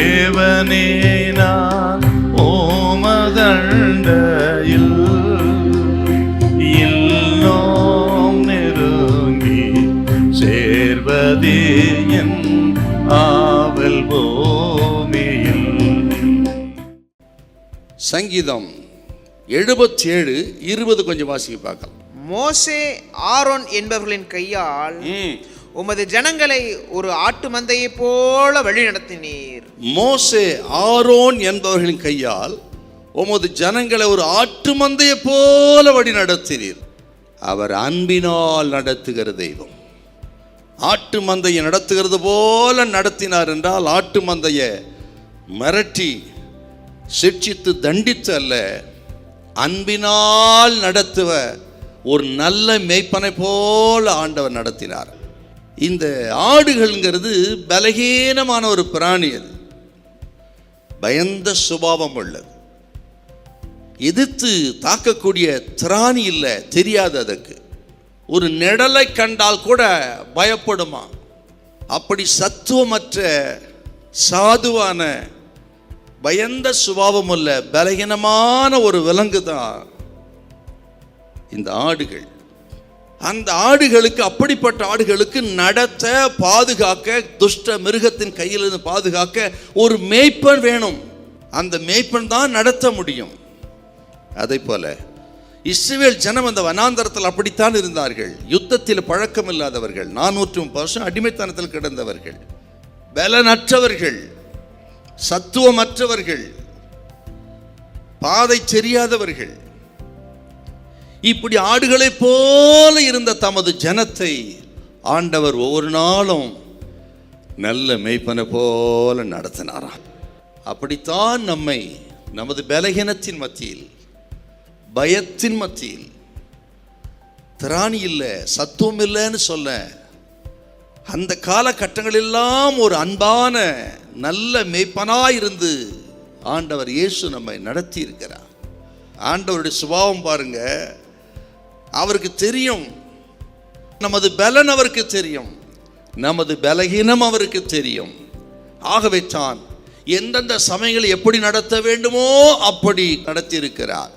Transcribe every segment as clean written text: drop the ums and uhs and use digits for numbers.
தேவனே நான் ஓமதண்டையில் இன்னும் நெருங்கி சேர்வதே என் ஆவல் பூமியில். சங்கீதம் 77:20 கொஞ்சம் வாசிக்க பார்க்கலாம். மோசே ஆரோன் என்பவர்களின் கையால் உமது ஜனங்களை ஒரு ஆட்டு மந்தையை போல வழி நடத்தினீர். மோசே ஆரோன் என்பவர்களின் கையால் உமது ஜனங்களை ஒரு ஆட்டு மந்தையை போல வழி நடத்தினீர். அவர் அன்பினால் நடத்துகிற தெய்வம். ஆட்டு மந்தையை நடத்துகிறது போல நடத்தினார் என்றால் ஆட்டு மந்தையை மிரட்டி சிட்சித்து தண்டித்து அல்ல, அன்பினால் நடத்துவ ஒரு நல்ல மேய்ப்பனை போல ஆண்டவர் நடத்தினார். இந்த ஆடுகள்ங்கிறது பலகீனமான ஒரு பிராணி. அது பயந்த சுபாவம் உள்ளது. எதிர்த்து தாக்கக்கூடிய திராணி இல்லை, தெரியாது. அதுக்கு ஒரு நிழலை கண்டால் கூட பயப்படுமா. அப்படி சத்துவமற்ற சாதுவான பயந்த சுபாவம் உள்ள பலகீனமான ஒரு விலங்கு தான் இந்த ஆடுகள். அந்த ஆடுகளுக்கு, அப்படிப்பட்ட ஆடுகளுக்கு நடத்த, பாதுகாக்க, துஷ்ட மிருகத்தின் கையிலிருந்து பாதுகாக்க ஒரு மேய்ப்பன் வேணும். அந்த மேய்ப்பன் தான் நடத்த முடியும். அதை போல இஸ்ரவேல் ஜனம் அந்த வனாந்தரத்தில் அப்படித்தான் இருந்தார்கள். யுத்தத்தில் பழக்கம் இல்லாதவர்கள், 430 வருஷம் அடிமைத்தனத்தில் கிடந்தவர்கள், பலனற்றவர்கள், சத்துவமற்றவர்கள், பாதை தெரியாதவர்கள். இப்படி ஆடுகளை போல இருந்த தமது ஜனத்தை ஆண்டவர் ஒவ்வொரு நாளும் நல்ல மேய்ப்பனை போல நடத்தினாராம். அப்படித்தான் நம்மை நமது பலகீனத்தின் மத்தியில், பயத்தின் மத்தியில், திராணி இல்லை, சத்துவம் இல்லைன்னு சொல்ல, அந்த காலகட்டங்களெல்லாம் ஒரு அன்பான நல்ல மேய்ப்பனாயிருந்து ஆண்டவர் இயேசு நம்மை நடத்தி இருக்கிறார். ஆண்டவருடைய சுபாவம் பாருங்க. அவருக்கு தெரியும் நமது பலன், அவருக்கு தெரியும் நமது பலகீனம், அவருக்கு தெரியும். ஆகவே தான் எந்தெந்த சமயங்களை எப்படி நடத்த வேண்டுமோ அப்படி நடத்தி இருக்கிறார்.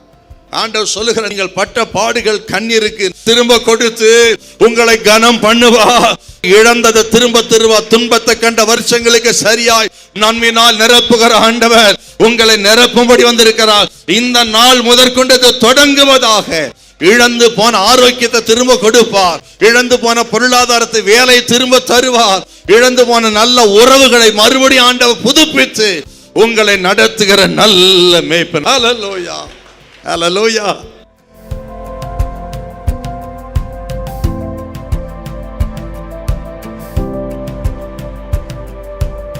ஆண்டவர் சொல்லுகிற, நீங்கள் பட்ட பாடுகள் கண்ணீருக்கு திரும்ப கொடுத்து உங்களை கனம் பண்ணுவா. இழந்ததை திரும்ப தருவா. துன்பத்தை கண்ட வருஷங்களுக்கு சரியாய் நன்மையினால் நிரப்புகிற ஆண்டவர் உங்களை நிரப்பும்படி வந்திருக்கிறார். இந்த நாள் முதற்கொண்டு தொடங்குவதாக. இழந்து போன ஆரோக்கியத்தை திரும்ப கொடுப்பார். இழந்து போன பொருளாதாரத்தை, வேலை திரும்ப தருவார். இழந்து போன நல்ல உறவுகளை மறுபடியும் ஆண்டவர் புதுப்பித்து உங்களை நடத்துகிற நல்ல மேய்ப்பன். ஹல்லேலூயா, ஹல்லேலூயா.